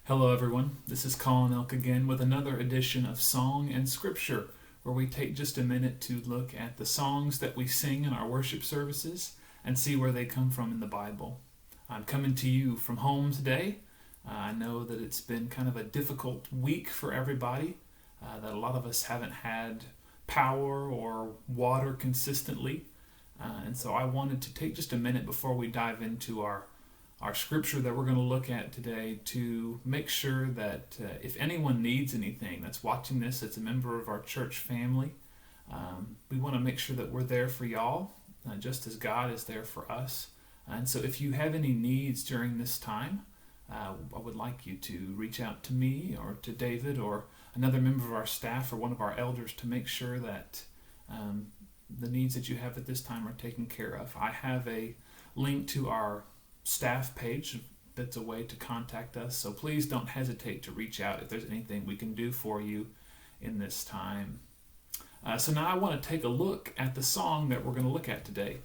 Hello, everyone. This is Colin Elk again with another edition of Song and Scripture, where we take just a minute to look at the songs that we sing in our worship services and see where they come from in the Bible. I'm coming to you from home today. I know that it's been kind of a difficult week for everybody, that a lot of us haven't had power or water consistently. And so I wanted to take just a minute before we dive into our scripture that we're going to look at today to make sure that if anyone needs anything that's watching this, that's a member of our church family, we want to make sure that we're there for y'all, just as God is there for us. And so if you have any needs during this time, I would like you to reach out to me or to David or another member of our staff or one of our elders to make sure that the needs that you have at this time are taken care of. I have a link to our staff page that's a way to contact us, so please don't hesitate to reach out if there's anything we can do for you in this time. So now I want to take a look at the song that we're going to look at today.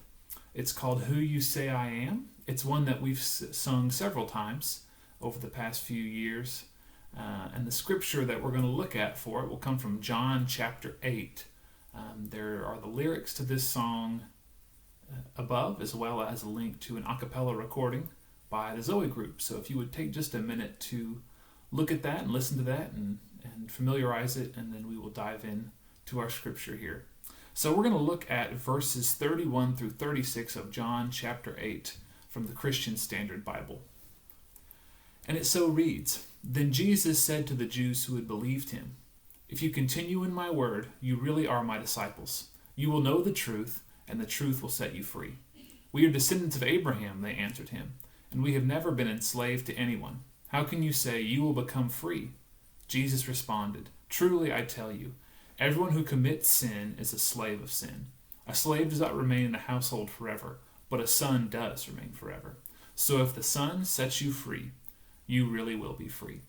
It's called Who You Say I Am. It's one that we've sung several times over the past few years, and the scripture that we're going to look at for it will come from John chapter 8. There are the lyrics to this song above, as well as a link to an a cappella recording by the Zoe Group. So if you would take just a minute to look at that and listen to that and familiarize it, and then we will dive in to our scripture here. So we're going to look at verses 31 through 36 of John chapter 8 from the Christian Standard Bible. And it so reads, "Then Jesus said to the Jews who had believed him, 'If you continue in my word, you really are my disciples. You will know the truth, and the truth will set you free.' 'We are descendants of Abraham,' they answered him, 'and we have never been enslaved to anyone. How can you say you will become free?' Jesus responded, 'Truly I tell you, everyone who commits sin is a slave of sin. A slave does not remain in the household forever, but a son does remain forever. So if the Son sets you free, you really will be free.'"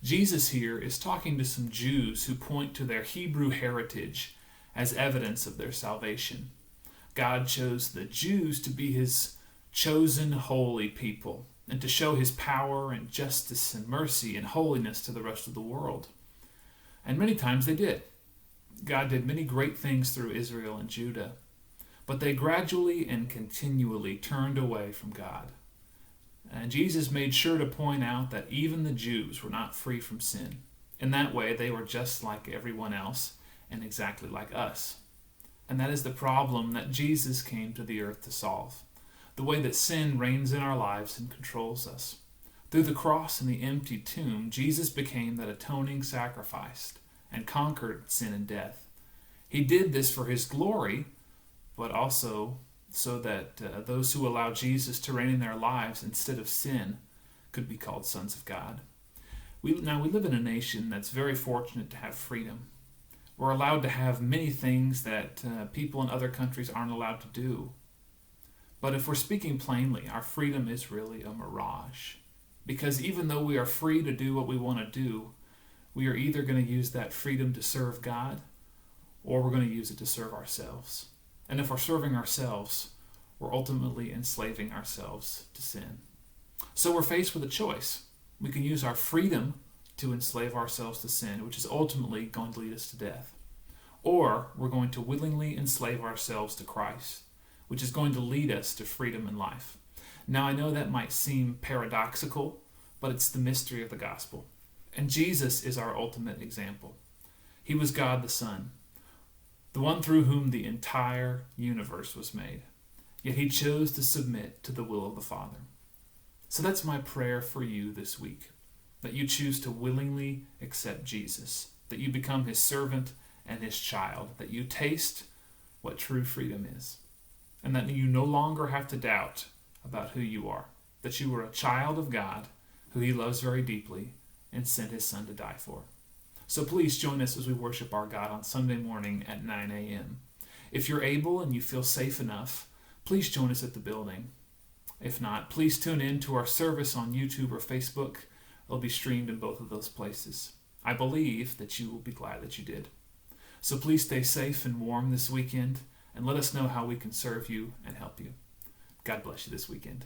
Jesus here is talking to some Jews who point to their Hebrew heritage as evidence of their salvation. God chose the Jews to be his chosen holy people and to show his power and justice and mercy and holiness to the rest of the world. And many times they did. God did many great things through Israel and Judah, but they gradually and continually turned away from God. And Jesus made sure to point out that even the Jews were not free from sin. In that way, they were just like everyone else and exactly like us. And that is the problem that Jesus came to the earth to solve. The way that sin reigns in our lives and controls us. Through the cross and the empty tomb, Jesus became that atoning sacrifice and conquered sin and death. He did this for his glory, but also so that those who allow Jesus to reign in their lives instead of sin could be called sons of God. We live in a nation that's very fortunate to have freedom. We're allowed to have many things that people in other countries aren't allowed to do. But if we're speaking plainly, our freedom is really a mirage. Because even though we are free to do what we want to do, we are either going to use that freedom to serve God, or we're going to use it to serve ourselves. And if we're serving ourselves, we're ultimately enslaving ourselves to sin. So we're faced with a choice. We can use our freedom to enslave ourselves to sin, which is ultimately going to lead us to death. Or we're going to willingly enslave ourselves to Christ, which is going to lead us to freedom and life. Now I know that might seem paradoxical, but it's the mystery of the gospel. And Jesus is our ultimate example. He was God the Son, the one through whom the entire universe was made. Yet he chose to submit to the will of the Father. So that's my prayer for you this week, that you choose to willingly accept Jesus, that you become his servant and his child, that you taste what true freedom is, and that you no longer have to doubt about who you are, that you are a child of God who he loves very deeply and sent his Son to die for. So please join us as we worship our God on Sunday morning at 9 a.m. If you're able and you feel safe enough, please join us at the building. If not, please tune in to our service on YouTube or Facebook. It'll be streamed in both of those places. I believe that you will be glad that you did. So please stay safe and warm this weekend, and let us know how we can serve you and help you. God bless you this weekend.